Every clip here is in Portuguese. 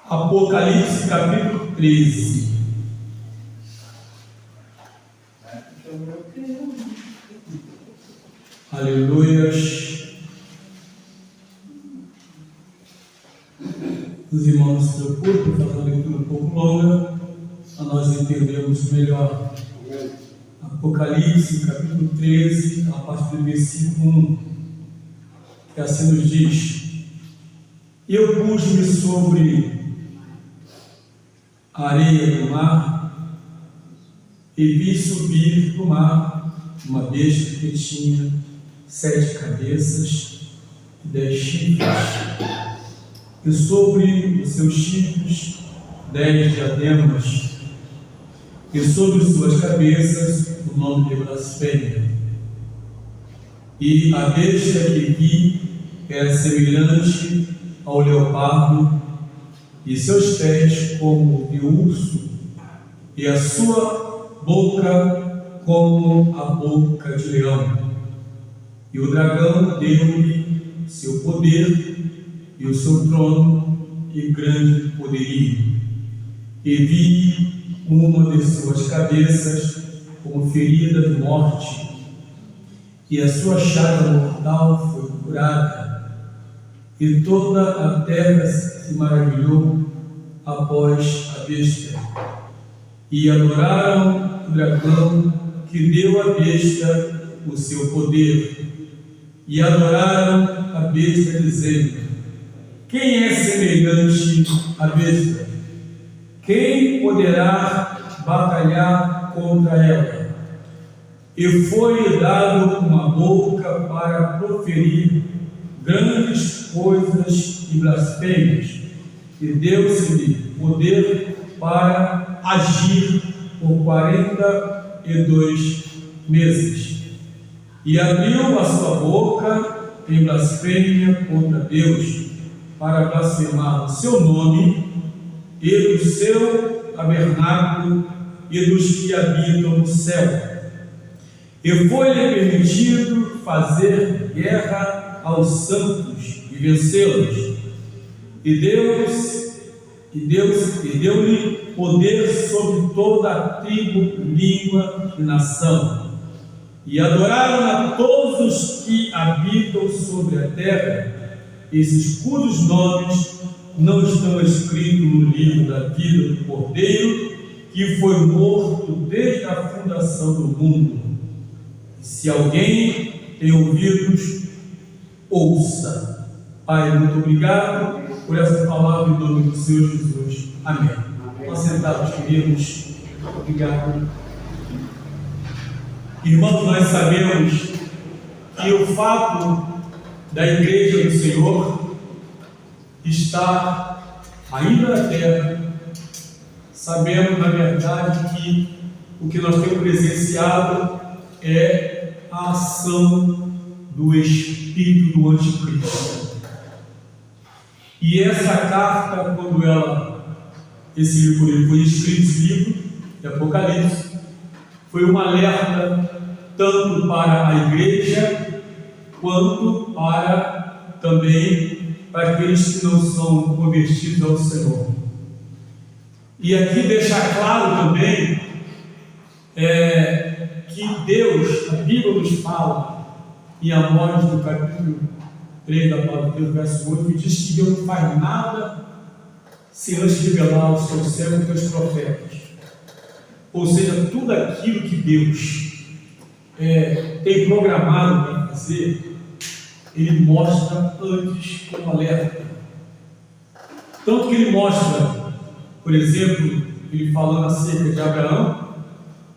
Apocalipse capítulo 13. Aleluias. Os irmãos não se preocupem, fazer uma leitura um pouco longa, para nós entendermos melhor. Apocalipse capítulo 13, a partir do versículo 1, que assim nos diz: Eu pus-me sobre a areia do mar e vi subir do mar uma besta que tinha 7 cabeças e 10 chifres, e sobre os seus chifres 10 diademas, e sobre suas cabeças o nome de blasfêmia. E a besta que vi era semelhante ao leopardo, e seus pés como de urso, e a sua boca como a boca de leão. E o dragão deu-lhe seu poder e o seu trono e grande poderio. E vi uma de suas cabeças como ferida de morte, e a sua chaga mortal foi curada. E toda a terra se maravilhou após a besta. E adoraram o dragão que deu à besta o seu poder. E adoraram a besta, dizendo: Quem é semelhante à besta? Quem poderá batalhar contra ela? E foi-lhe dado uma boca para proferir grandes coisas e blasfêmias, e deu-se-lhe poder para agir por 42 meses. E abriu a sua boca em blasfêmia contra Deus, para blasfemar o seu nome e do seu tabernáculo e dos que habitam no céu. E foi-lhe permitido fazer guerra aos santos e vencê-los. E deu-lhe poder sobre toda a tribo, língua e nação. E adoraram a todos os que habitam sobre a terra, esses cujos nomes não estão escritos no livro da vida do Cordeiro, que foi morto desde a fundação do mundo. E se alguém tem ouvidos, ouça. Pai, muito obrigado por essa palavra em nome do Senhor Jesus. Amém. Nós sentados, queridos. Obrigado. Irmãos, nós sabemos que o fato da Igreja do Senhor estar ainda na terra. Sabemos, na verdade, que o que nós temos presenciado é a ação do Espírito do Anticristo. E essa carta, quando esse livro foi escrito, esse livro de Apocalipse, foi um alerta tanto para a igreja, quanto também para aqueles que não são convertidos ao Senhor. E aqui deixa claro também que Deus, a Bíblia nos fala, em Amós, no capítulo 3 da palavra de Deus, verso 8, diz que Deus não faz nada sem antes revelar os seus servos e os seus profetas. Ou seja, tudo aquilo que Deus tem programado para fazer, Ele mostra antes como alerta. Tanto que Ele mostra, por exemplo, Ele falando acerca de Abraão,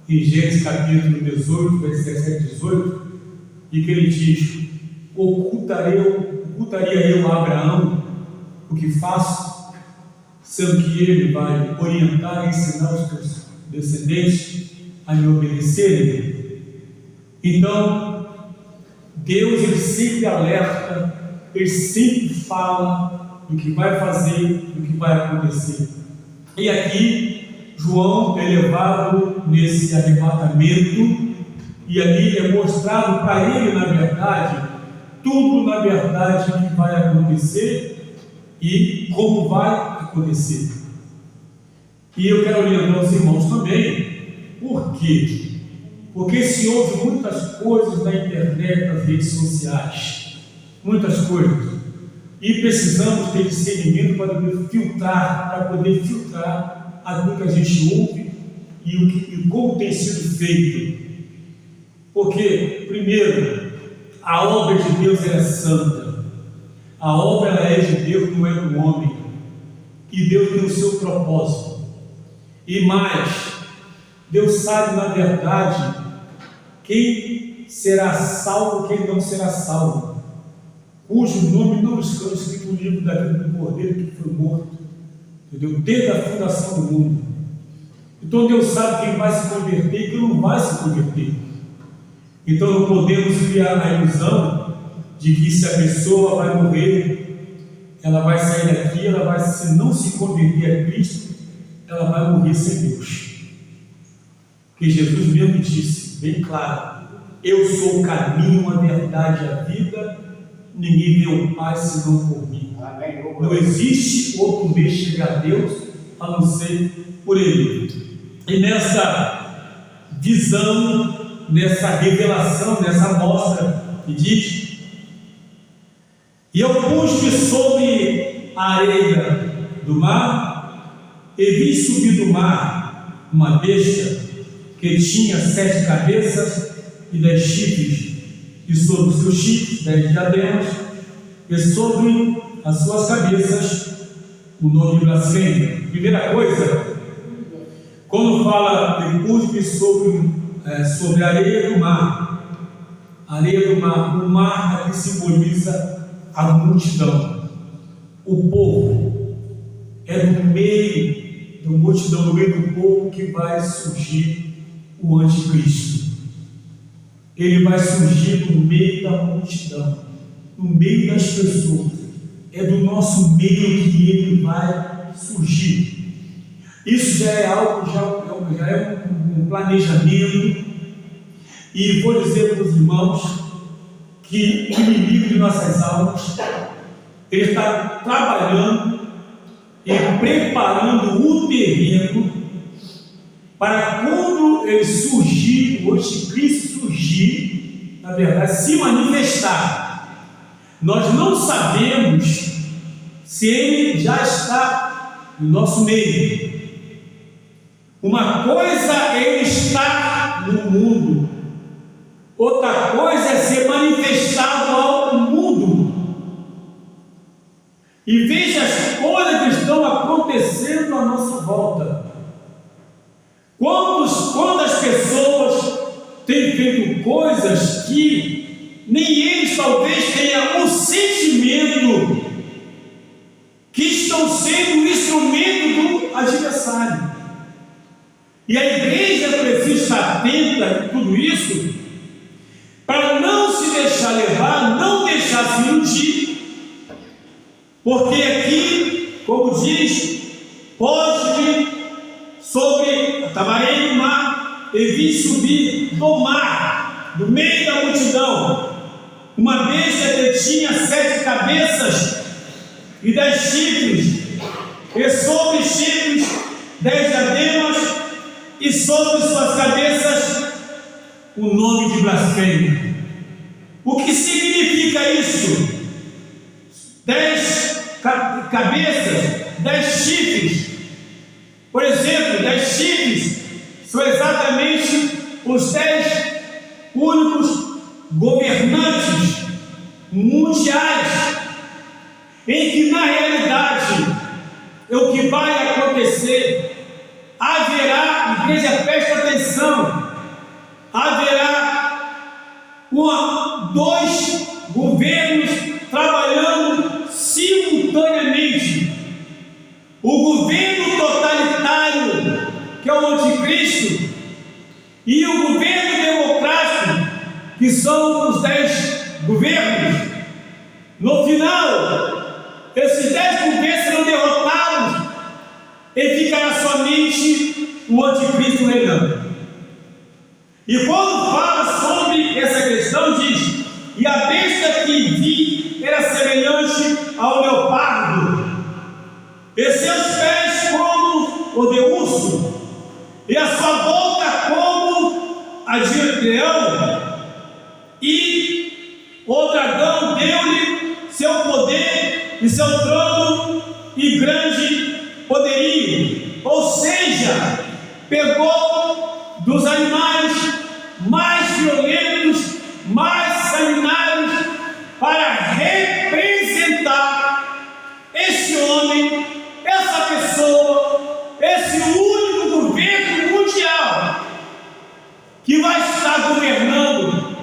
em Gênesis capítulo 18, versículo 17 e 18, e que Ele diz: ocultaria eu a Abraão o que faço, sendo que ele vai orientar e ensinar os seus descendentes a me obedecerem. Então, Deus, Ele sempre alerta, Ele sempre fala do que vai fazer, do que vai acontecer. E aqui, João é levado nesse arrebatamento, e ali é mostrado para ele, na verdade, tudo na verdade que vai acontecer e como vai acontecer. E eu quero orientar os irmãos também. Por quê? Porque se ouve muitas coisas na internet, nas redes sociais, muitas coisas, e precisamos ter discernimento para poder filtrar aquilo que a gente ouve e como tem sido feito. Porque, primeiro, a obra de Deus é santa, a obra é de Deus, não é do homem, e Deus tem o seu propósito. E mais, Deus sabe na verdade quem será salvo e quem não será salvo, cujo nome não está escrito no livro da vida do Cordeiro que foi morto, entendeu? Desde a fundação do mundo. Então Deus sabe quem vai se converter e quem não vai se converter. Então não podemos criar a ilusão de que se a pessoa vai morrer, ela vai sair daqui, ela vai, se não se converter a Cristo, ela vai morrer sem Deus. Porque Jesus mesmo disse, bem claro, eu sou o caminho, a verdade e a vida, ninguém vê o Pai senão por mim. Amém. Não existe outro meio de chegar a Deus a não ser por Ele. E nessa visão, nessa revelação, nessa mostra que diz: e eu pus-me sobre a areia do mar, e vi subir do mar uma besta que tinha 7 cabeças e 10 chifres, e sobre os seus chifres 10 diademas, e sobre as suas cabeças o nome de blasfêmia. Primeira coisa, quando fala de pus-me sobre a areia do mar, o mar aqui simboliza a multidão, o povo. É no meio da multidão, no meio do povo que vai surgir o anticristo. Ele vai surgir no meio da multidão, no meio das pessoas. É do nosso meio que ele vai surgir. Isso já é algo, já é um planejamento. E vou dizer para os irmãos que o inimigo de nossas almas, ele está trabalhando e preparando o terreno para quando ele surgir, o anticristo surgir, na verdade, se manifestar. Nós não sabemos se ele já está no nosso meio. Uma coisa é ele estar no mundo, outra coisa é ser manifestado ao mundo. E veja as coisas que estão acontecendo à nossa volta. Quantas pessoas têm feito coisas que nem eles talvez tenham um sentimento que estão sendo instrumento do adversário. E a igreja precisa estar atenta a tudo isso para não se deixar levar, não deixar se iludir, porque aqui, como diz, pode-me sobre a tamarei do mar, e vi subir do mar, do meio da multidão, uma besta que tinha 7 cabeças e 10 chifres, e sobre os chifres 10 diademas, e sobre suas cabeças o nome de blasfêmia. O que significa isso? 10 cabeças, 10 chifres. Por exemplo, 10 chifres são exatamente os 10 únicos governantes mundiais, em que na realidade é o que vai acontecer. Haverá, igreja, presta atenção, haverá 2 governos trabalhando simultaneamente. O governo totalitário, que é o anticristo, e o governo democrático, que são os 10 governos. No final, esses 10 governos serão derrotados e ficará somente o anticristo reinando. E quando fala sobre essa questão, diz: e a besta que vi era semelhante ao leopardo, e seus pés como o de urso, e a sua boca como a de leão. E o dragão deu-lhe seu poder e seu trono e grande poderio, ou seja, pegou dos animais mais violentos, mais sanguinários, para representar esse homem, essa pessoa, esse único governo mundial que vai estar governando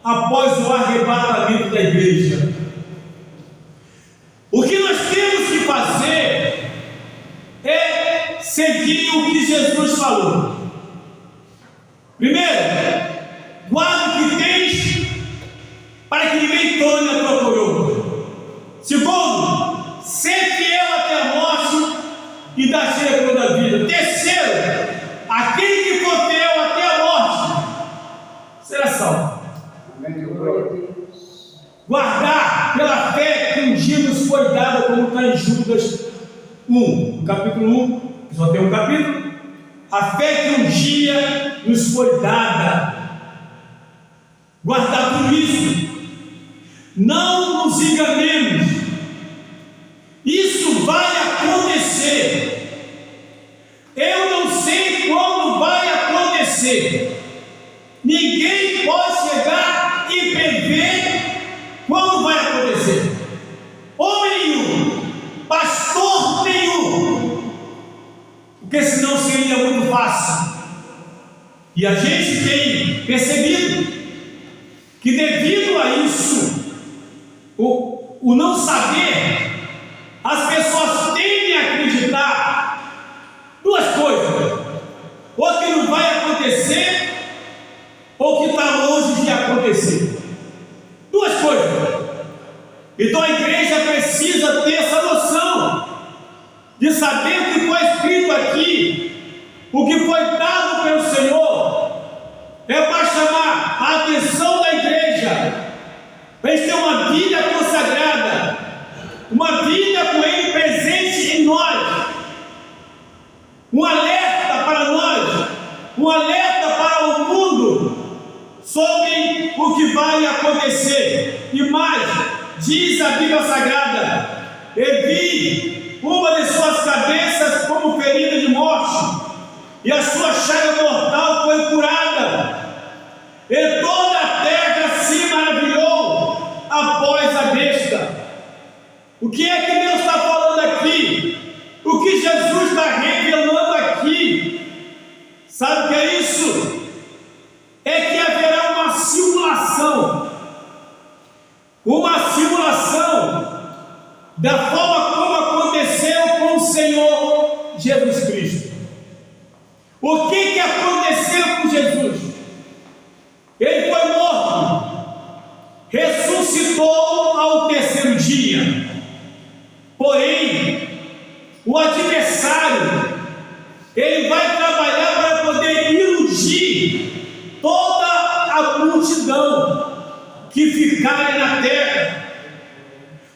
após o arrebatamento da igreja. O que nós temos que fazer é seguir o que Jesus falou. Primeiro, guarda o que tens, para que ninguém tome a tua coroa. Segundo, ser fiel até a morte e dar-te a coroa da vida. Terceiro, aquele que for fiel até a morte será salvo. Guardar pela fé que um dia nos foi dada, como está em Judas 1, no capítulo 1, só tem um capítulo. A fé que um dia nos foi dada. Guardar por isso. Não nos enganemos. Isso vai acontecer. Eu não sei quando vai acontecer. Ninguém pode chegar e prever quando vai acontecer. Homem nenhum, pastor nenhum, porque senão seria muito fácil. E a gente tem percebido que devido a isso, o não saber, as pessoas tendem a acreditar duas coisas: ou que não vai acontecer, ou que está longe de acontecer. Duas coisas. Então a igreja precisa ter essa noção de saber o que foi escrito aqui, o que foi dado pelo Senhor, é para chamar a atenção da igreja, para eles terem uma vida consagrada, uma vida com Ele presente em nós, um alerta para nós, um alerta para o mundo sobre o que vai acontecer. E mais, diz a Bíblia Sagrada: e vi uma de suas cabeças como ferida de morte, e a sua chaga mortal foi curada, e toda a terra se maravilhou após a besta. O que é que Deus está falando aqui? O que Jesus está revelando aqui? Sabe o que é isso? É que haverá uma simulação da forma como aconteceu com o Senhor Jesus Cristo. O que aconteceu com Jesus? Ele foi morto, ressuscitou ao terceiro dia. Porém, o adversário, ele vai trabalhar para poder iludir toda a multidão que ficar na terra,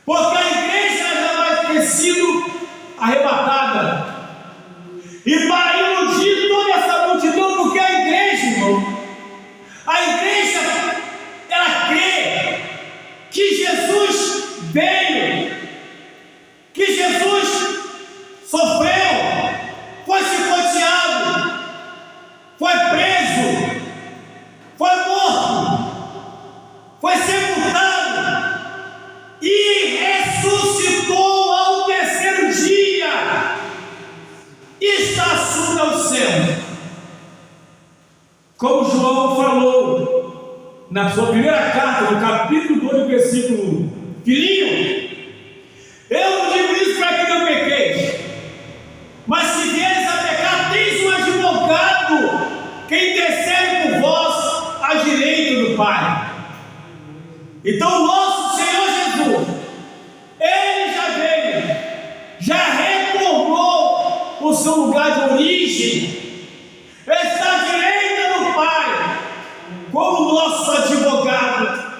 porque a igreja já vai ter sido arrebatada. E para iludir toda essa multidão, porque a igreja, irmão, a igreja, ela crê que Jesus veio, que Jesus sofreu, foi chicoteado, foi preso, foi morto, foi sepultado e ressuscitou ao terceiro dia, e está assunto ao céu. Como João falou na sua primeira carta, no capítulo 2, versículo 1: filhinho, eu não digo isso para que não pequeis, mas se vieres a pecar, tens um advogado que intercede por vós à direita do Pai. Então, nosso Senhor Jesus, Ele já veio, já retornou o seu lugar de origem, está à direita do Pai, como nosso advogado,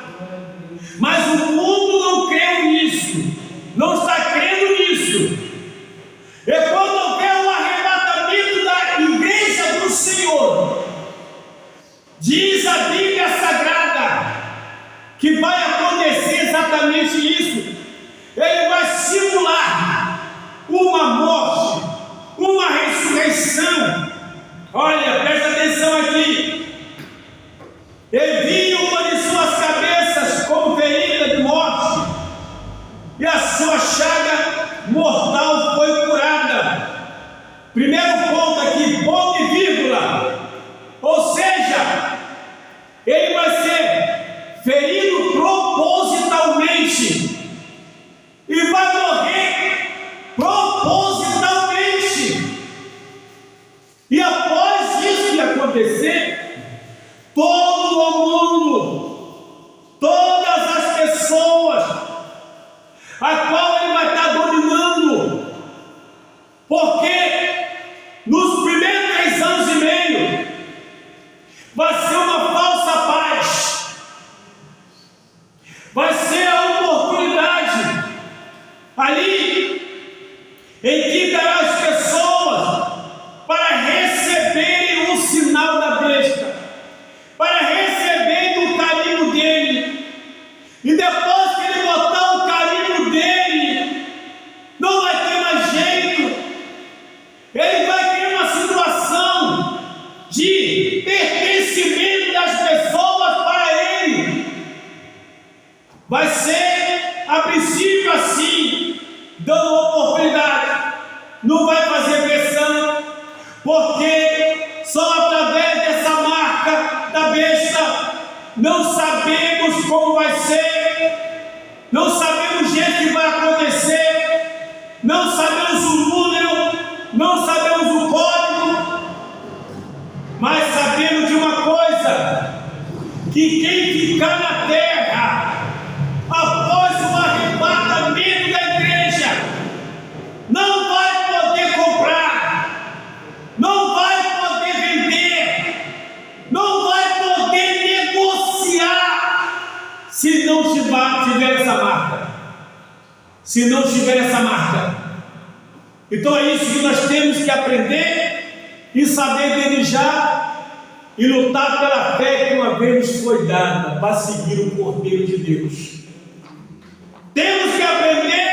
vai ser a oportunidade ali em que dará as pessoas para receberem o sinal da besta, para receberem o carimbo dele. E depois que ele botar o carimbo dele, não vai ter mais jeito. Ele vai ter uma situação de pertencimento das pessoas para ele. Vai ser, a princípio, assim, dando oportunidade. Não vai fazer pressão, porque só através dessa marca da besta não sabemos como vai ser, não sabemos o jeito que vai acontecer, não sabemos o número, não sabemos o código, mas sabemos de uma coisa, que quem ficar na terra após o arrebatamento da igreja não vai poder comprar, não vai poder vender, não vai poder negociar se não tiver essa marca. Se não tiver essa marca. Então é isso que nós temos que aprender e saber desejar e lutar pela fé que uma vez nos foi dada para seguir o Cordeiro de Deus. Temos que aprender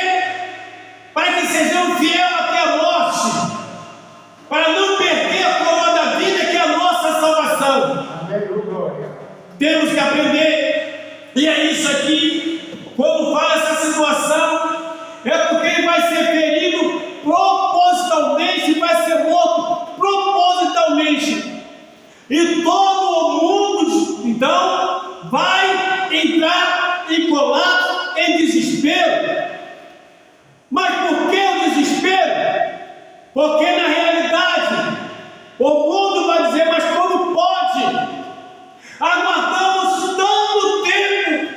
para que sejamos fiéis até a morte, para não perder a coroa da vida que é a nossa salvação. Temos que aprender, e é isso aqui, quando fala essa situação, é porque ele vai ser ferido propositalmente, vai ser morto propositalmente, e todo o mundo então vai entrar em colapso, em desespero. Mas por que o desespero? Porque na realidade o mundo vai dizer: mas como pode? Aguardamos tanto tempo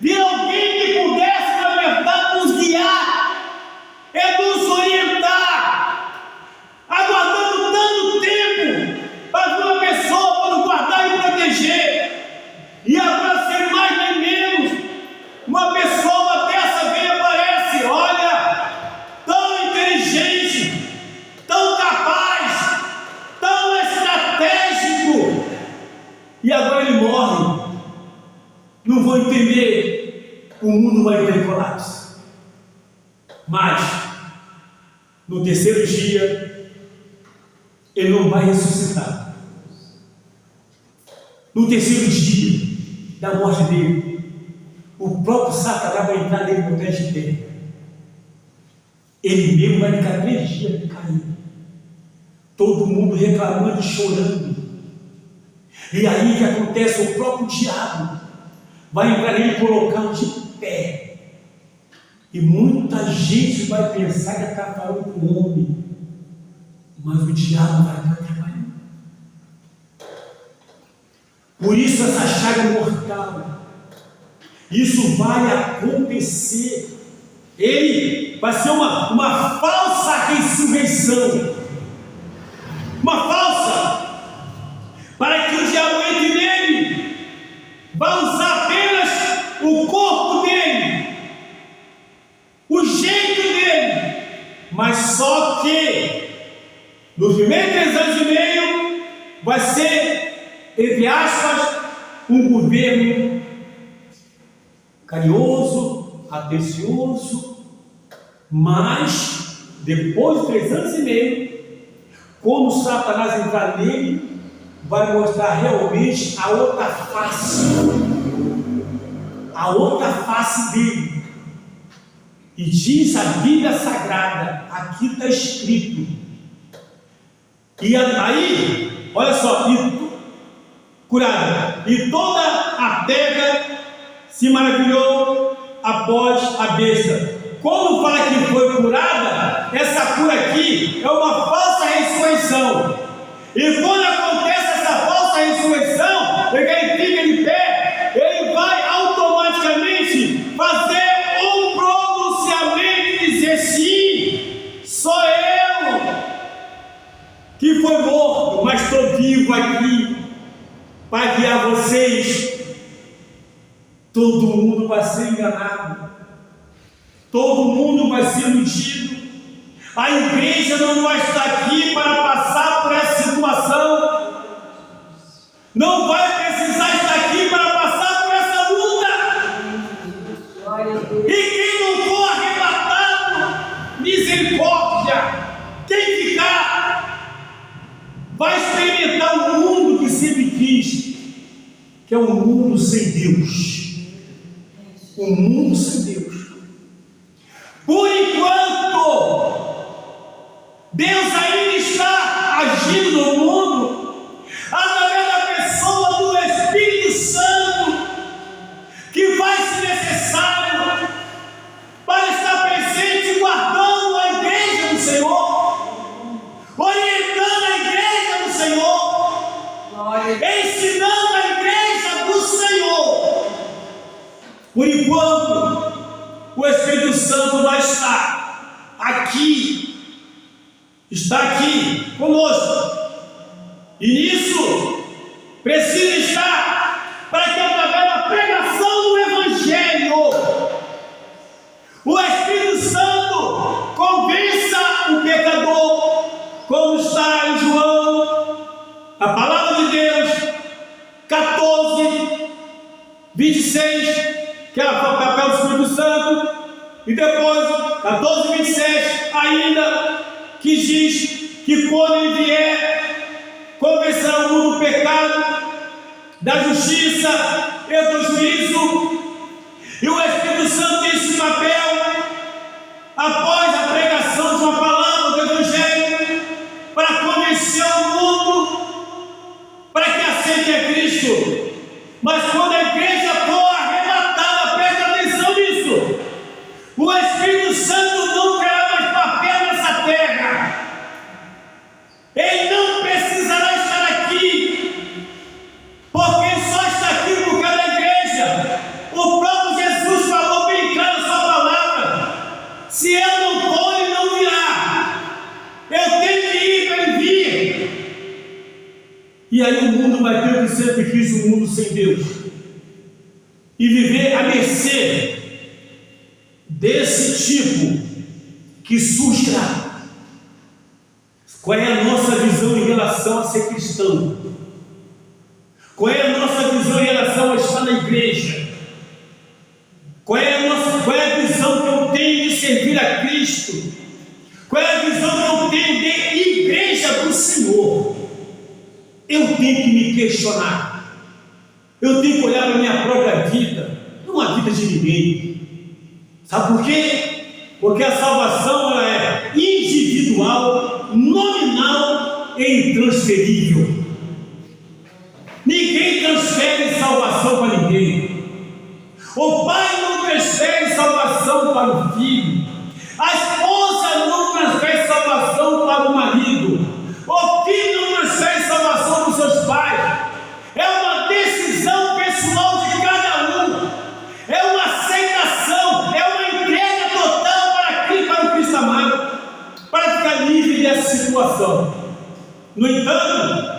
de alguém que pudesse na verdade nos guiar e nos orientar, aguardando tanto tempo para uma pessoa nos guardar e proteger, e agora sem mais nem menos uma pessoa dessa vem e aparece, olha, tão inteligente, tão capaz, tão estratégico, e agora ele morre. Não vou entender, o mundo vai entrar em colapso. Mas no terceiro dia ele não vai ressuscitar. No terceiro dia da morte dele, o próprio Satanás vai entrar nele no pé de terra. Ele mesmo vai ficar 3 dias caído, todo mundo reclamando e chorando. E aí que acontece? O próprio diabo vai entrar nele e colocá-lo de pé. E muita gente vai pensar que está falando com o homem, mas o diabo vai estar trabalhando. Por isso essa chaga mortal, isso vai acontecer. Ele vai ser uma falsa ressurreição, uma falsa, para que o diabo entre nele, vai usar apenas o corpo dele, o jeito dele, mas só que nos primeiros 3 anos e meio vai ser, entre aspas, um governo carinhoso, atencioso, mas depois de 3 anos e meio, quando Satanás entrar nele, vai mostrar realmente a outra face dele. E diz a Bíblia Sagrada, aqui está escrito, e aí, olha só, curada, e toda a terra se maravilhou após a besta. Quando fala que foi curada, essa cura aqui é uma falsa ressurreição. E quando acontece essa falsa ressurreição, ele fica de pé, ele vai automaticamente fazer um pronunciamento e dizer: sim, sou eu que foi morto, mas estou vivo aqui para guiar vocês. todo mundo vai ser enganado, todo mundo vai ser iludido. A igreja não vai estar aqui para passar por essa situação, não vai precisar estar aqui para passar por essa luta. E quem não for arrebatado, misericórdia, quem ficar, vai experimentar o mundo que sempre quis, que é um mundo sem Deus. Um mundo sem Deus. Por enquanto, Deus ainda está agindo no mundo através da pessoa do Espírito Santo, que vai ser necessário para estar presente, guardando a igreja do Senhor, orientando a igreja do Senhor, ensinando a igreja do Senhor. Por enquanto, o Espírito Santo vai estar aqui, está aqui conosco, e nisso precisa estar para que através da pregação do Evangelho, o Espírito Santo convença o pecador, como está em João, a palavra de Deus, 14, 26, que é o papel do Espírito Santo, e depois, 14, 27, ainda, que diz que quando ele vier, convencerá o mundo do pecado, da justiça e do juízo. E o Espírito Santo tem esse papel, após a pregação de uma palavra do Evangelho, para convencer o mundo, para que aceite a Cristo. Mas quando a igreja for arrebatada, presta atenção nisso, o Espírito Santo não terá mais papel nessa terra. Ele não precisará estar aqui, porque só está aqui por causa da igreja. O próprio Jesus falou bem claro a sua palavra: se eu não for, ele não virá. Eu tenho que ir para ele vir. E aí o mundo vai ter o que sempre quis, um mundo sem Deus, e viver à mercê desse tipo que surgirá. Qual é a nossa visão em relação a ser cristão? Qual é a nossa visão em relação a estar na igreja? Qual é a visão que eu tenho de servir a Cristo? Qual é a visão que eu tenho de igreja do Senhor? Eu tenho que me questionar. Eu tenho que olhar para a minha própria vida, não a vida de ninguém. Sabe por quê? Porque a salvação ela é individual, nominal e intransferível. Ninguém transfere salvação para ninguém. O pai não transfere salvação para o filho. A esposa não transfere salvação para o marido. O filho não transfere salvação para os seus pais. É uma decisão pessoal de cada um. É uma aceitação, é uma entrega total para o Cristo amado, para ficar livre dessa situação. No entanto,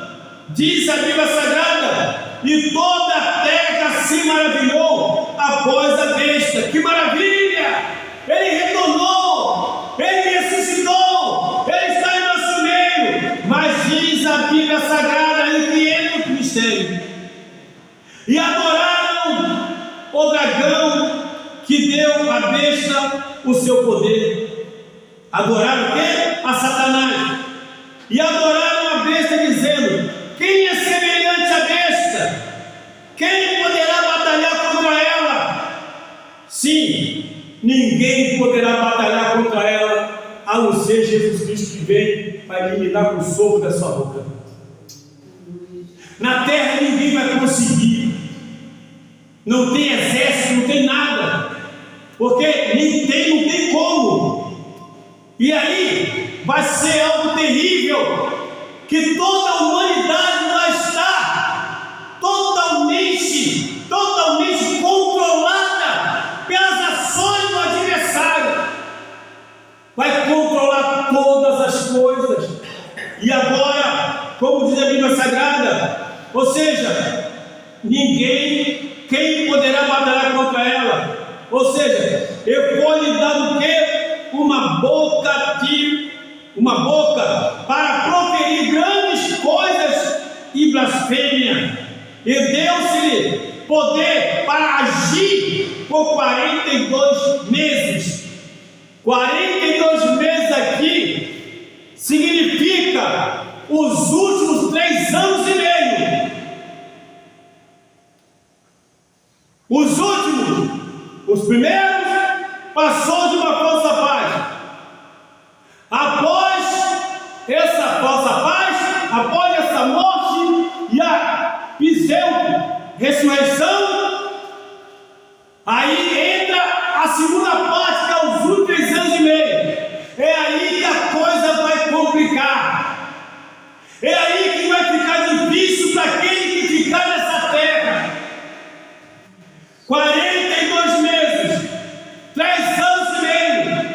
diz a Bíblia Sagrada: e toda a terra se maravilhou após a besta. Que maravilha! Ele retornou, ele ressuscitou, ele está em nosso meio. Mas diz a Bíblia Sagrada que ele é o mistério. E adoraram o dragão que deu à besta o seu poder. Adoraram o quê? A Satanás. E adoraram a besta, dizendo: quem é semelhante à besta? Quem poderá batalhar contra ela? Sim, ninguém poderá batalhar contra ela, a não ser Jesus Cristo, que vem para eliminar com o sopro da sua boca. Na terra ninguém vai conseguir. Não tem exército, não tem nada, porque não tem como. E aí vai ser algo terrível, que toda a humanidade vai estar totalmente controlada pelas ações do adversário. Vai controlar todas as coisas. E agora, como diz a Bíblia Sagrada, ou seja, quem poderá batalhar Ou seja, eu vou lhe dar o quê? Uma boca para proferir grandes coisas e blasfêmia. E deu-se-lhe poder para agir por 42 meses. 42 meses aqui significa os últimos 3 anos e meio. Os últimos, os primeiros, passou de uma falsa paz. Após essa falsa paz, após essa morte e a pseudo-ressurreição, aí entra a segunda parte, que é os últimos 3 anos e meio. É aí que a coisa vai complicar. É aí que vai ficar difícil para aquele que ficar nessa terra. 42 meses, 3 anos e meio,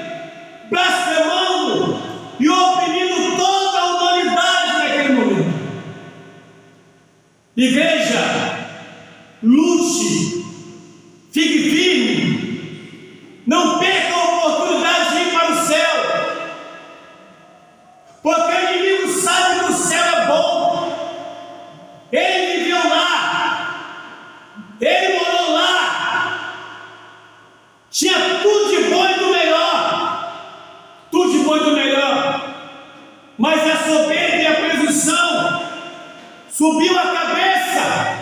blasfemando e oprimindo toda a humanidade naquele momento. Igreja, lute, fique firme, não perca a oportunidade de ir para o céu, porque o inimigo sabe que o céu é bom. Ele viveu lá, ele morou lá, tinha tudo de bom e do melhor, tudo de bom e do melhor, mas a soberba e a presunção subiu a cabeça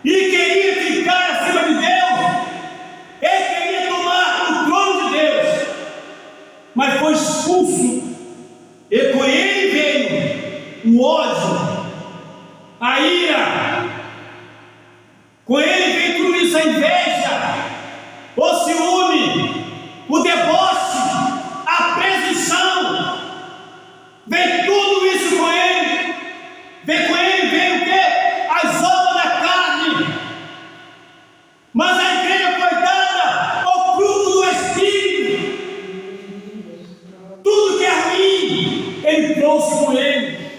e queria ficar acima de Deus. Ele queria tomar o trono de Deus, mas foi expulso, e com ele veio o ódio, a ira, com ele veio tudo isso, a inveja, o ciúme, o deboche, a presunção, veio tudo isso com ele. Veio com ele, veio o quê? As obras da carne. Mas a igreja foi dada ao fruto do Espírito. Tudo que é ruim, ele trouxe com ele.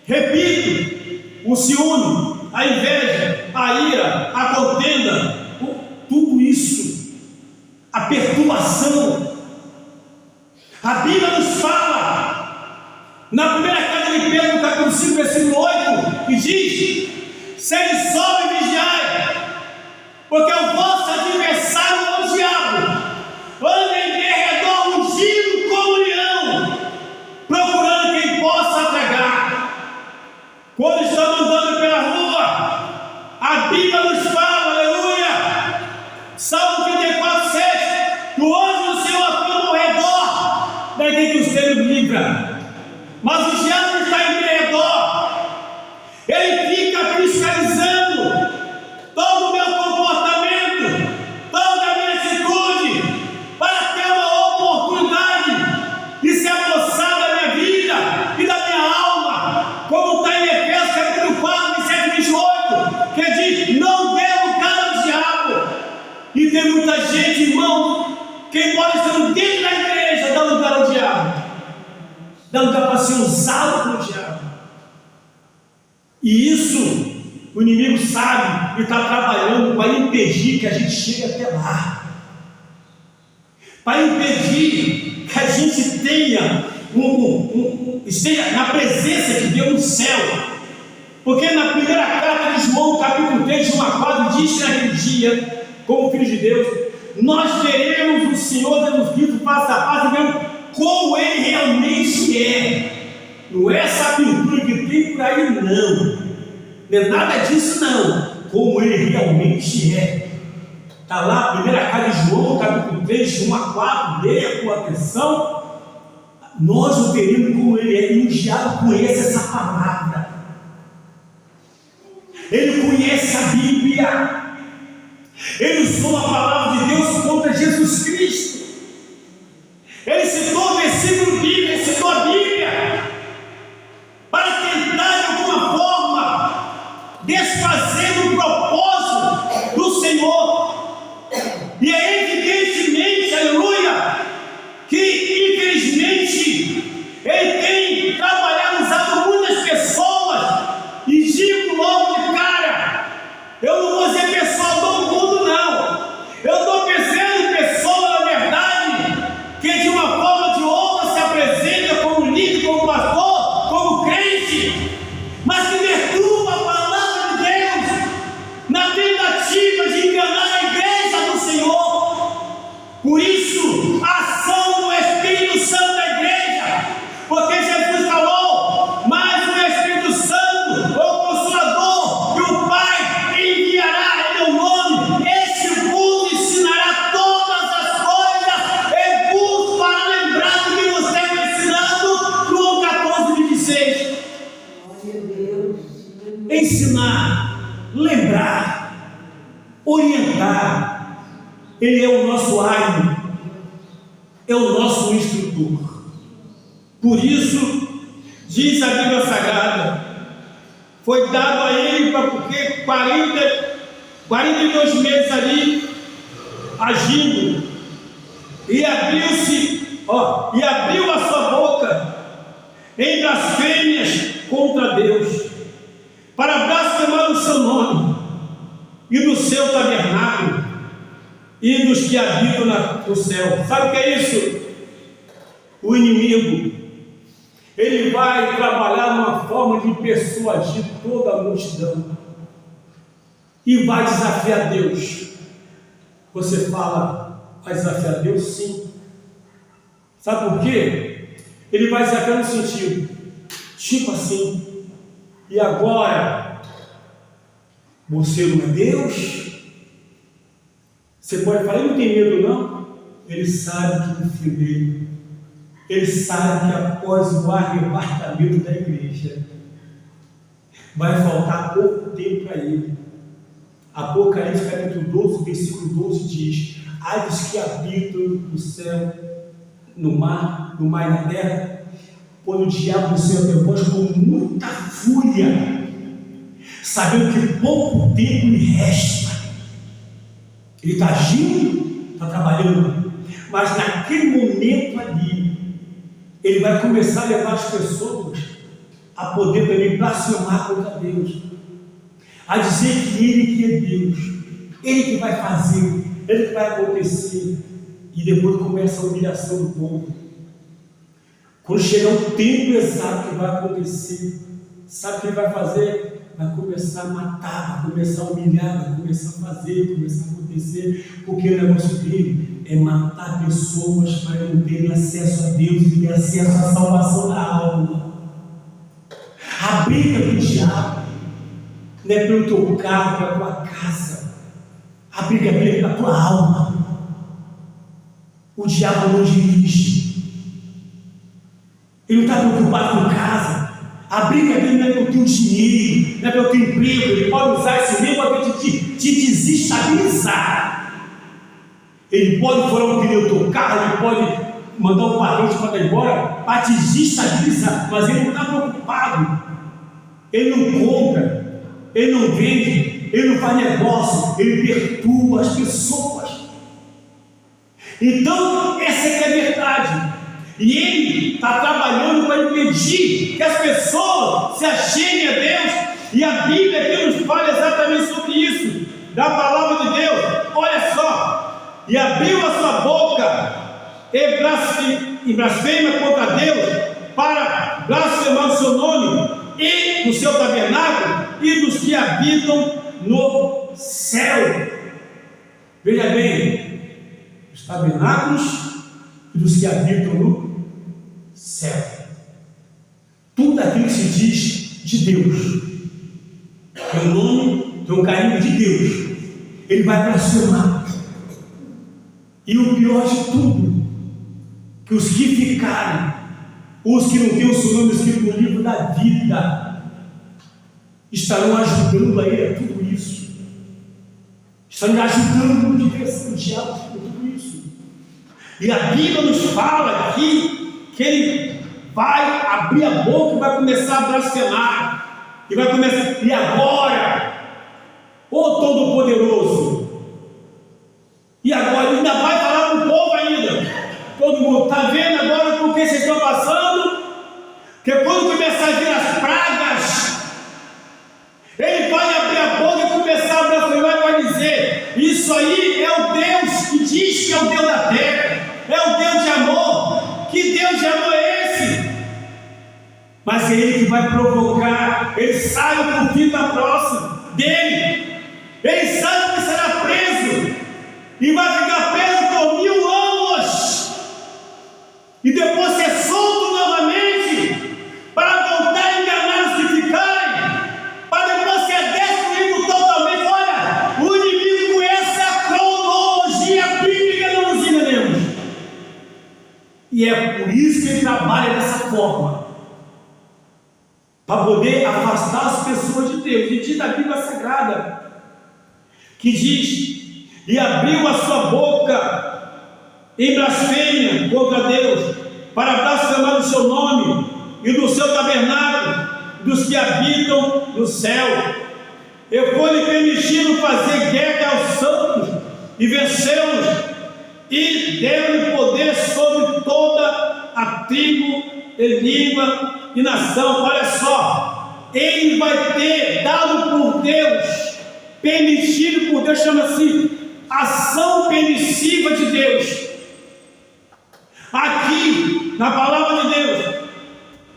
Repito, o ciúme, a inveja, a ira, a contenda, tudo isso, a perturbação. A Bíblia nos fala, na primeira carta de Pedro, no capítulo 5, versículo 8, que diz: sede sóbrio e vigiai, porque o vosso adversário é o diabo, anda em derredor ungido como leão, procurando quem possa tragar. Quando estamos andando pela rua, a Bíblia nos fala, aleluia, Salmo 34, 7, que o anjo do Senhor acampa ao redor daquele que o Senhor livra. Mas o diabo está em redor, ele fica fiscalizando todo o meu comportamento, toda a minha atitude, para ter uma oportunidade de se apossar da minha vida e da minha alma, como está em Efésios capítulo 4, 27 e 28, que diz: não dê lugar ao diabo. E tem muita gente, irmão, que embora estando dentro da igreja, dá lugar ao diabo, dá lugar para ser usado pelo diabo. E isso o inimigo sabe e está trabalhando para impedir que a gente chegue até lá, para impedir que a gente tenha esteja na presença de Deus no céu. Porque na primeira carta de João, capítulo 3, de 1 a 4, diz que naquele dia, como filhos de Deus, nós veremos o Senhor Jesus Cristo face a face, vendo como ele realmente é. Não é essa pintura que tem por aí, não é nada disso, não. Como ele realmente é. Está lá, primeira carta de João, capítulo 3, de 1 a 4, leia com atenção. Nós o veremos como ele é, e o diabo conhece essa palavra, ele conhece a Bíblia, ele usou a palavra de Deus contra Jesus Cristo. Ele citou o versículo bíblico, ele citou a Bíblia, para tentar de alguma forma desfazer o propósito do Senhor. E é evidentemente, aleluia, que infelizmente ele tem trabalhado, usado muitas pessoas, e digo logo de cara, eu não vou dizer pessoal do mundo, não, eu estou pensando Ele é o nosso árbitro, é o nosso instrutor. Por isso, diz a Bíblia Sagrada, foi dado a ele porque 42 meses ali agindo, e abriu a sua boca em blasfêmias contra Deus, para blasfemar o seu nome e do seu tabernáculo e dos que habitam no céu. Sabe o que é isso? O inimigo, ele vai trabalhar numa forma de persuadir toda a multidão e vai desafiar Deus. Você fala, vai desafiar Deus? Sim. Sabe por quê? Ele vai desafiar no sentido, tipo assim, e agora? Você não é Deus? Você pode falar, ele não tem medo não? Ele sabe que no fim dele, ele sabe que após o arrebatamento da igreja, vai faltar pouco tempo para ele. Apocalipse capítulo 12, versículo 12 diz: ai dos que habitam no céu, no mar e na terra, quando o diabo do céu tem voz com muita fúria, sabendo que pouco tempo lhe resta. Ele está agindo, está trabalhando, mas naquele momento ali, ele vai começar a levar as pessoas a poder também blasfemar contra Deus, a dizer que Ele que é Deus, Ele que vai fazer, Ele que vai acontecer, e depois começa a humilhação do povo. Quando chegar o tempo exato que vai acontecer, sabe o que Ele vai fazer? Vai começar a matar, vai começar a humilhar, vai começar a fazer, vai começar a acontecer, porque o negócio dele é matar pessoas para não terem acesso a Deus e ter acesso à salvação da alma. A briga do diabo não é pelo teu carro, pela tua casa, a briga dele é pela tua alma. O diabo não dirige, ele não está preocupado com casa. A briga dele não é pelo teu dinheiro, não é pelo teu emprego. Ele pode usar esse meio para te desestabilizar. Ele pode furar o pneu do teu carro, ele pode mandar um patrão te mandar embora para te desestabilizar, mas ele não está preocupado. Ele não compra, ele não vende, ele não faz negócio, ele perturba as pessoas. Então, essa é a verdade. E ele está trabalhando para impedir que as pessoas se acheguem a Deus. E a Bíblia aqui nos fala exatamente sobre isso, da palavra de Deus. Olha só, e abriu a sua boca e blasfema contra Deus, para blasfemar o seu nome e do seu tabernáculo e dos que habitam no céu. Veja bem, os tabernáculos e dos que habitam no céu. Tudo aquilo que se diz de Deus, tem um nome, tem um carinho de Deus, ele vai blasfemar. E o pior de tudo, que os que ficarem, os que não têm o seu nome escrito no livro da vida, estarão ajudando a ele a tudo isso. Estarão ajudando no direção do diabo a tudo isso. E a Bíblia nos fala aqui que ele vai abrir a boca e vai começar a blasfemar. E vai começar, e agora, ô Todo-Poderoso, e agora ele ainda vai falar para o povo ainda. Todo mundo está vendo agora por que vocês estão passando? Porque quando começar a vir as pragas, ele vai abrir a boca e começar a blasfemar e vai dizer: isso aí é o Deus que diz que é o Deus da terra, é o Deus de amor. Que Deus de amor é esse? Mas é ele que vai provocar. Ele sabe que o fim está próximo dele. Ele sabe que será preso e vai ficar preso por 1000 anos e depois ser solto novamente para voltar a enganar os que ficarem, para depois ser destruído totalmente. Olha, o inimigo conhece a cronologia bíblica, não nos enganemos. E é por isso que ele trabalha dessa forma, para poder afastar as pessoas de Deus. E diz a Bíblia Sagrada, que diz: e abriu a sua boca em blasfêmia contra Deus, para blasfemar o seu nome e do seu tabernáculo, dos que habitam no céu. E foi-lhe permitido fazer guerra aos santos e vencê-los, e deu-lhe poder sobre toda a tribo, e língua e nação. Olha só, ele vai ter, dado por Deus, permitido por Deus, chama-se ação permissiva de Deus, aqui na palavra de Deus,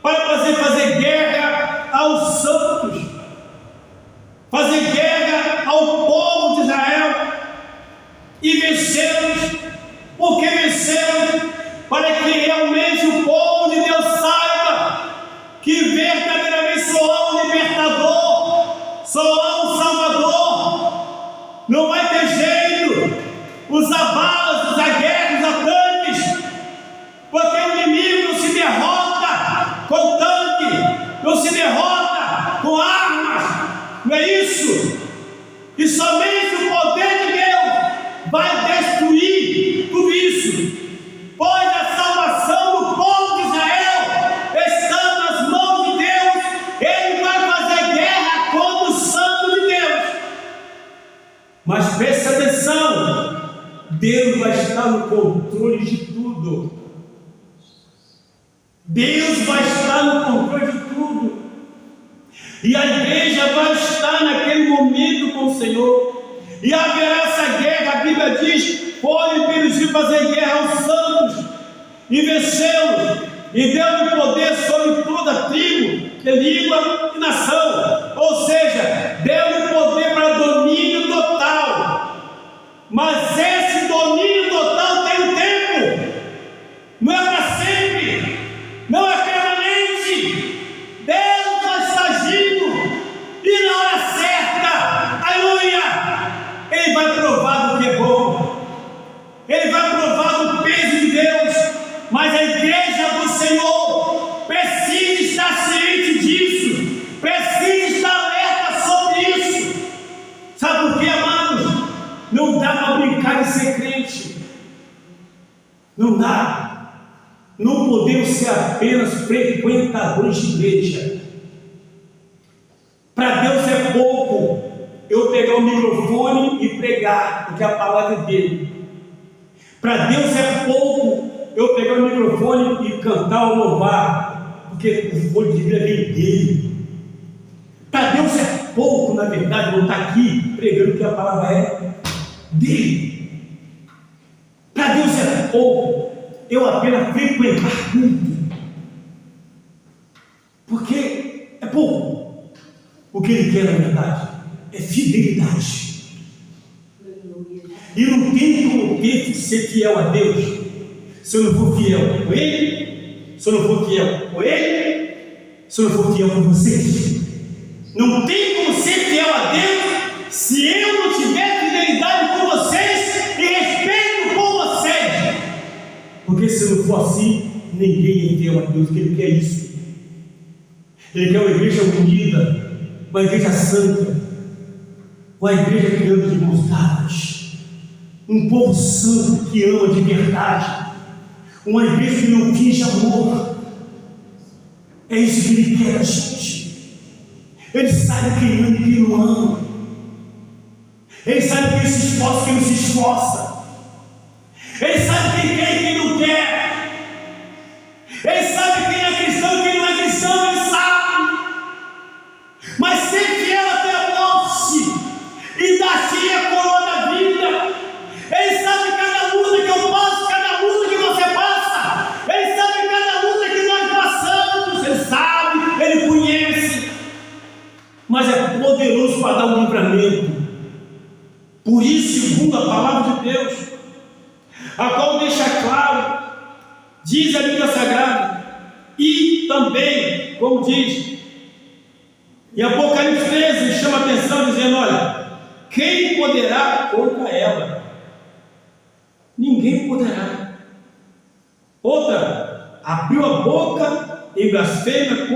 para fazer guerra aos santos, fazer guerra ao povo de Israel e vencê-los. Por que vencê-los? Para que realmente o povo de Deus saiba que verdadeiramente só há um libertador, só há um salvador. Não vai ter jeito usar balas, usar guerra, usar tanques, porque o inimigo não se derrota com tanque, não se derrota com armas, não é isso? E somente o poder de Deus vai destruir tudo isso, pois a salvação do povo de Israel está nas mãos de Deus. Ele vai fazer guerra contra o santo de Deus. Mas preste atenção, Deus vai estar no controle de tudo. Deus vai estar no controle de tudo. E a igreja vai estar naquele momento com o Senhor. E haverá essa guerra. A Bíblia diz: foi permitido fazer guerra aos santos e vencê-los, e deu-lhe poder sobre toda a tribo, língua e nação. Ou seja, deu-lhe poder para domínio total. Mas esse domínio total tem um tempo, não é para sempre, não é permanente. Deus vai estar agindo, e na hora certa, aleluia, Ele vai provar do que é bom, Ele vai provar do peso de Deus. Mas a igreja do Senhor precisa estar ciente disso, precisa estar alerta sobre isso. Sabe por quê, amados? Não dá para brincar de ser crente, não dá. Não podemos ser apenas frequentadores de igreja. Para Deus é pouco eu pegar o microfone e pregar, porque a palavra é dele. Para Deus é pouco eu pegar o microfone e cantar ou louvar, porque o fôlego de vida vem dele. Para Deus é pouco, na verdade, não estar aqui pregando que a palavra é dele. Para Deus é pouco eu apenas frequentar culto, porque é pouco. O que Ele quer, na verdade, é fidelidade. E não tem como ter ser fiel a Deus se eu não for fiel com Ele, se eu não for fiel com Ele, se eu não for fiel com vocês. Não tem como ser fiel a Deus se eu não tiver fidelidade com vocês e respeito com vocês. Porque se não for assim, ninguém é fiel a Deus, porque Ele quer isso. Ele quer uma igreja unida, uma igreja santa, uma igreja que anda de mãos dadas, um povo santo que ama de verdade, uma igreja que não finge amor. É isso que Ele quer da gente. Ele sabe quem ama e quem não ama. Ele sabe quem se esforça e quem não se esforça. Ele sabe quem quer e quem não quer. Ele sabe quem é cristão e quem não é cristão. Ele sabe. Mas ser fiel até a morte e dar-te a coroa da vida. Ele sabe cada luta que eu passo, cada luta que você passa. Ele sabe cada luta que nós passamos. Ele sabe, Ele conhece. Mas é poderoso para dar um livramento. Por isso, segundo a palavra de Deus, a qual deixa claro, diz a Bíblia Sagrada, e também, como diz em Apocalipse 13, chama a atenção dizendo: olha, quem poderá contra ela? Ninguém poderá. Outra, abriu a boca em blasfêmia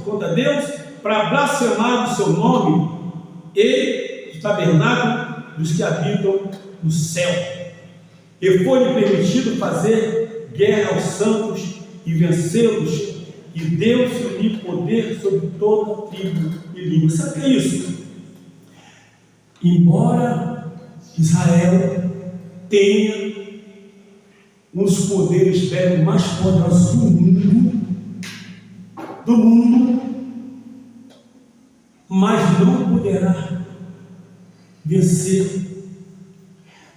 contra Deus, para blasfemar o seu nome e o tabernáculo dos que habitam no céu, e foi-lhe permitido fazer guerra aos santos e vencê-los, e deu-se-lhe poder sobre toda tribo e língua. Sabe o que é isso? Embora Israel tenha um dos poderes bélicos mais poderosos do mundo, mas não poderá vencer,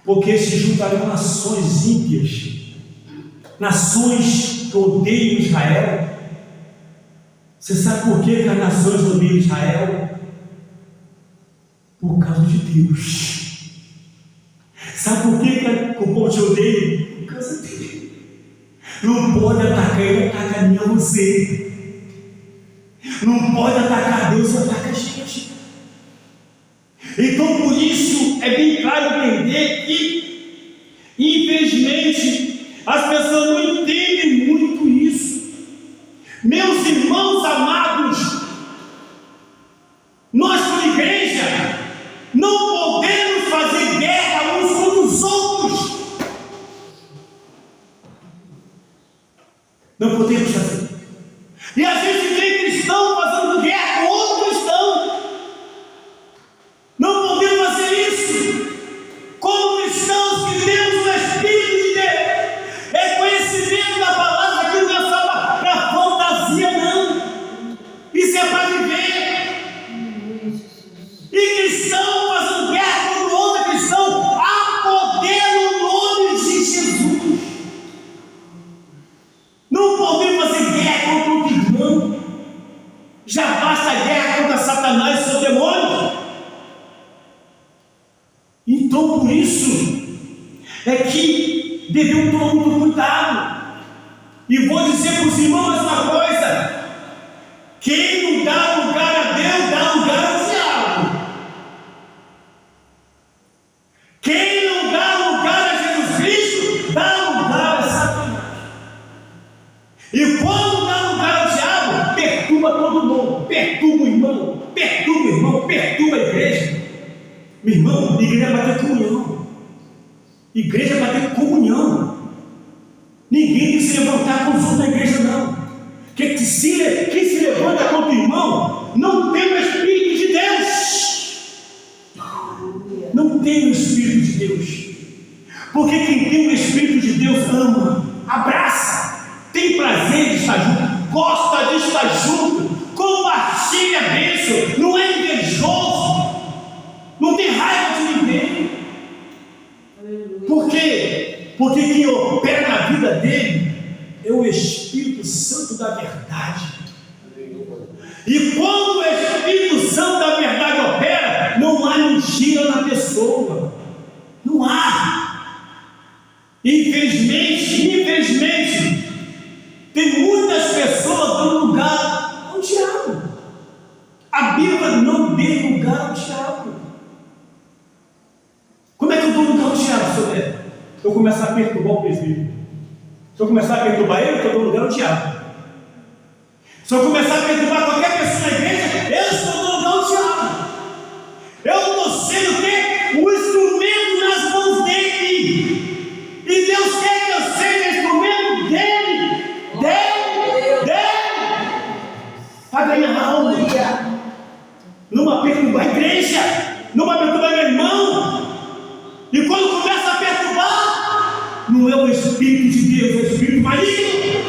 porque se juntarão nações ímpias, nações que odeiam Israel. Você sabe por que as nações odeiam Israel? Por causa de Deus. Sabe por que o povo te odeia? Por causa dele. Não pode atacar ele, ataca nem a você. Não pode atacar Deus, ataca a gente. Então por isso é bem claro entender que, infelizmente, as pessoas não entendem muito isso. Meus irmãos amados, nós como igreja não podemos fazer guerra uns contra os outros. Não podemos fazer. E a gente vê cristão fazendo guerra com outro cristão. Não podemos fazer isso. Como cristãos que temos o Espírito de Deus, é conhecimento da palavra, que não é só para fantasia, não. Isso é para viver. E cristão fazendo guerra contra outro cristão, há poder no nome de Jesus. Não podemos fazer guerra contra o irmão. Já basta a guerra contra Satanás e seu demônio. Então por isso é que devemos tomar muito cuidado. E vou dizer para os irmãos mais uma coisa: quem não dá lugar a Deus, dá lugar ao diabo. Quem não dá lugar a Jesus Cristo, dá lugar a Satanás. E quando dá lugar ao diabo, perturba todo mundo, perturba o irmão, perturba a igreja. Meu irmão, igreja é para ter comunhão. Igreja é para ter comunhão. Ninguém tem que se levantar com os outros na igreja, não. Quem se levanta contra o irmão não tem o Espírito de Deus. Não tem o Espírito de Deus. Porque quem tem o Espírito de Deus ama, abraça, tem prazer de estar junto, gosta de estar junto, compartilha a bênção, não é invejoso, não tem raiva de ninguém. Por quê? Porque quem opera na vida dele é o Espírito Santo da verdade. E quando o Espírito Santo da verdade opera, não há mentira na pessoa. Não há. Infelizmente, tem muitas pessoas dando lugar ao diabo. A Bíblia não dê lugar ao diabo. Como é que eu dou lugar ao diabo, senhor Neto? Eu começar a perturbar o presbítero. Se eu começar a perturbar ele, eu dou lugar ao diabo. Se eu começar a perturbar qualquer pessoa na igreja, eu estou dando lugar ao diabo. Eu estou sendo o quê? Um instrumento nas mãos dele. E Deus quer que eu seja instrumento dele. Para ganhar a alma. Não para perturbar a igreja, não para perturbar meu irmão. E quando começa a perturbar, não é o Espírito de Deus, é o Espírito maligno.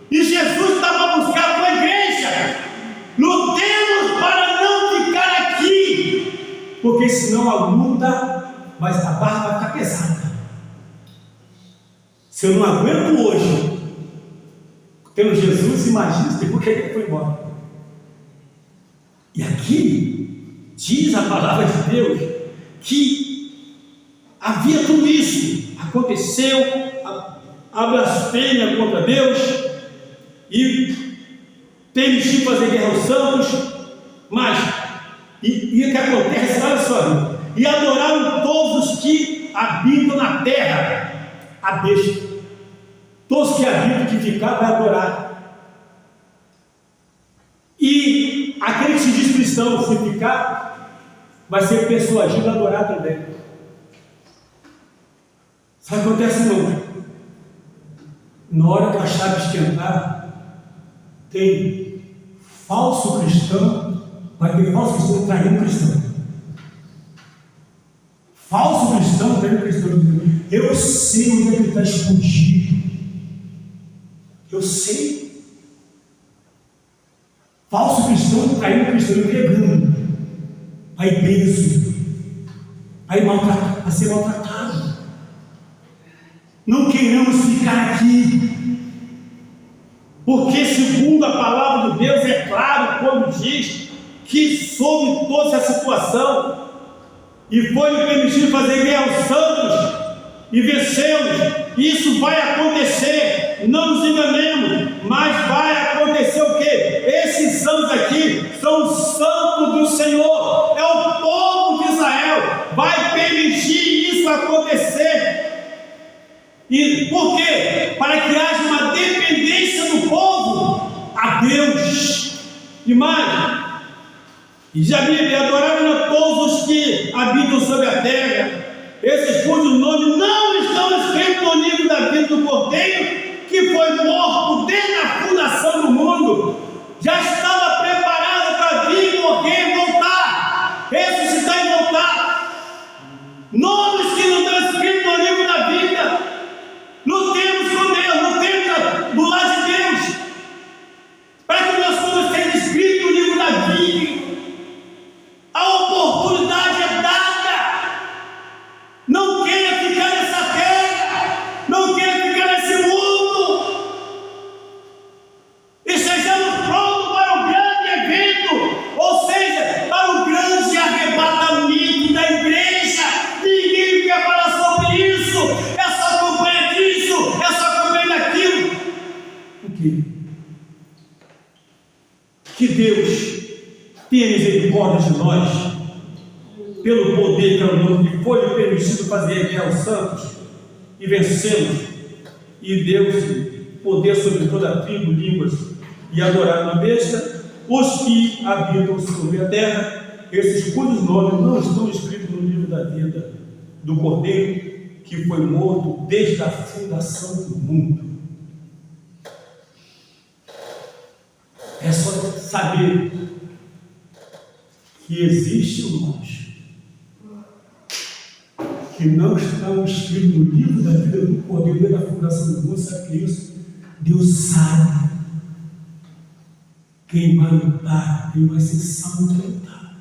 E Jesus está para buscar a tua igreja. Lutemos para não ficar aqui, porque senão a luta a barra vai ficar pesada. Se eu não aguento hoje, tendo Jesus, imagina depois que ele foi embora. E aqui diz a palavra de Deus que havia tudo isso, aconteceu a blasfêmia contra Deus, e permitiu fazer guerra aos santos, mas e o que acontece? Olha só, e adoraram todos os que habitam na terra, a besta. Todos que habitam, que ficar, vai adorar. E aquele que se diz cristão, se ficar, vai ser persuadido a adorar também. Sabe o que acontece, irmão? Na hora que a chave esquentar, tem falso cristão, vai ter falso cristão traindo cristão. Falso cristão traindo cristão. Eu sei onde é que ele está escondido. Eu sei. Falso cristão traindo cristão, entregando. Aí preso. Aí a ser maltratado. Não queremos ficar aqui, porque segundo a palavra de Deus é claro quando diz que sob toda essa situação e foi-lhe permitido fazer guerra aos santos e vencê-los. Isso vai acontecer, não nos enganemos, mas vai acontecer o quê? Esses santos aqui são os santos do Senhor, é o povo de Israel, vai permitir isso acontecer. E por quê? Para que haja uma dependência do povo a Deus. E mais, diz a Bíblia: adoraram a todos os que habitam sobre a terra, esses cujos nomes não estão escritos no livro da vida do Cordeiro, que foi morto desde a fundação do mundo, já estava preparado para vir, morrer e voltar, ressuscitar e voltar. Nomes que não estão escritos no livro da vida. Lutemos com Deus, lutemos do lado de Deus, para que nós possamos ter escrito no livro da vida. A oportunidade é dada. Não queira ficar nessa terra, não queira ficar nesse mundo, e sejamos prontos para o grande evento, ou seja, para o grande arrebatamento da igreja. Ninguém quer falar sobre isso, é só acompanhar disso, é só acompanhar daquilo. Que Deus tenha misericórdia de nós, pelo poder que é o nome que foi permitido fazer guerra aos santos e vencê-los, e Deus poder sobre toda a tribo, línguas, e adorar na besta os que habitam sobre a terra, esses cujos nomes não estão escritos no livro da vida do Cordeiro, que foi morto desde a fundação do mundo. É só saber que existe irmãos que não estão escritos no livro da vida do Cordeiro desde a fundação do mundo. Sabe o que é isso? Deus sabe quem vai lutar, quem vai ser salvo e lutar.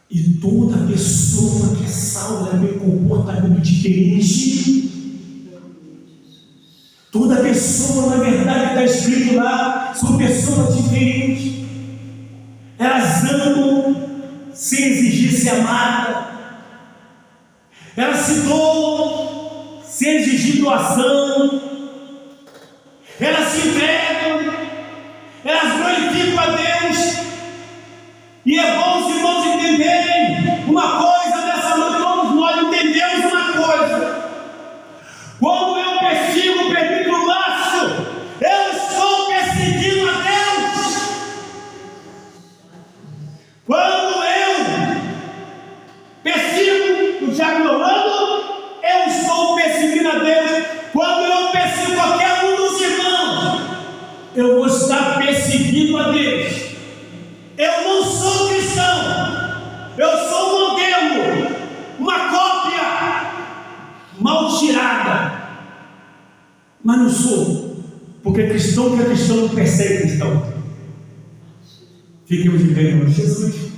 E toda pessoa que é salva tem um comportamento diferente. Toda pessoa, na verdade, está escrito lá, são pessoas diferentes. Elas amam sem exigir ser amada. Elas se doam sem exigir doação. Elas se entregam. Elas glorificam a Deus. E é bom os irmãos entenderem uma coisa dessa noite. Todos nós entendemos uma coisa. Quando eu persigo, permito o laço, eu estou perseguindo a Deus. Quando eu persigo o Tiago Rolando, eu estou perseguindo a Deus. Quando eu persigo qualquer um dos irmãos, eu vou estar perseguindo a Deus. Eu não sou cristão, eu sou um modelo, uma cópia mal tirada, mas não sou, porque cristão que é cristão não persegue cristão. Fiquemos de pé em nome de Jesus.